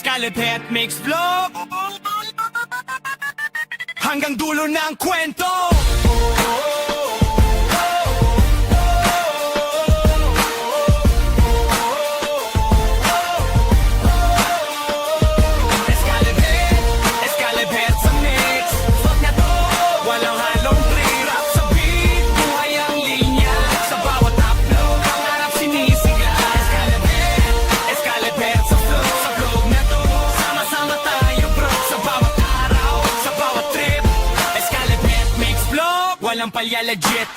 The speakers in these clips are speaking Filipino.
Escalipet Mix Vlog, hanggang dulo ng kwento. Escalipet sa mix, vlog na to, walang halong pre-rap sa beat. Buhay ang linya, sa bawat upload, ang harap sinisiga. Escalipet sa vlog na to, sama-sama tayo bro. Sa bawat araw, sa bawat trip, Escalipet Mix Vlog, walang palya, legit.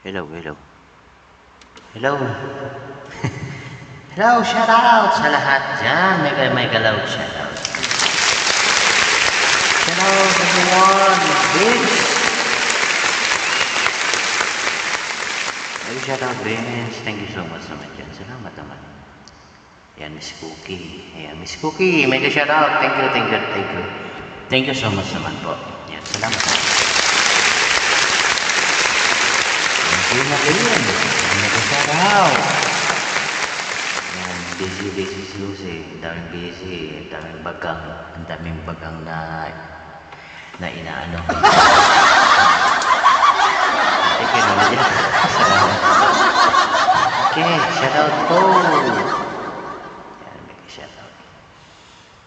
Hello. Hello, shout out sa lahat dyan. Mega loud shout out. Shout out everyone. Vince. Shout out Vince. Thank you so much naman dyan. Salamat naman. Yan, Miss Cookie. Ayan, Miss Cookie. Mega shout out. Thank you. Thank you so much naman po. Yan, salamat naman. Yun na rin. Nag-shout out. Yan, busy si Susie. Ang daming busy. Ang daming bagang na inaano. Okay, naman yan. Okay, shout out po. Yan, mega-shout out.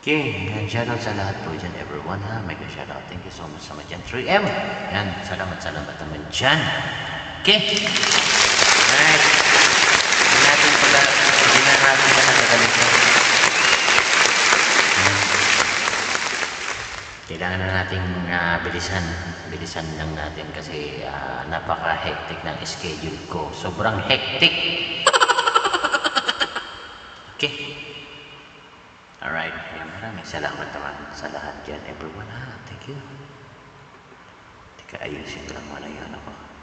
Okay, yan, shout out sa lahat po dyan, everyone ha. Mega-shout out. Thank you so much naman dyan. 3M. Yan, salamat naman dyan. Okay. Alright. Hindi natin pala nagagalito. Kailangan na nating bilisan lang natin kasi napaka-hectic ng schedule ko. Sobrang hectic. Okay. Alright. Maraming salamat naman sa lahat dyan, everyone ha. Thank you. Teka, ayusin ko lang muna yun ako.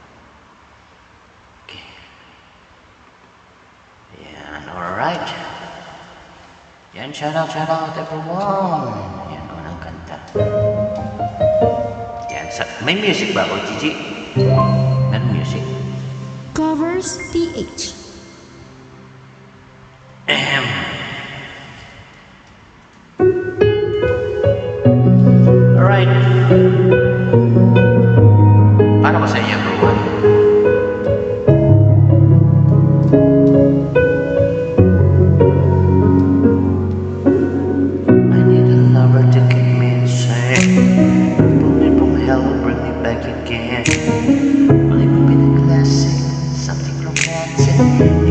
Yan, alright. Yan, shout out everyone. Yan, unang kanta. Yan, may music ba ako, Gigi? Meron music? Covers TH. Alright. Para ko sa inyo, everyone. Again, believe in a classic, something romantic.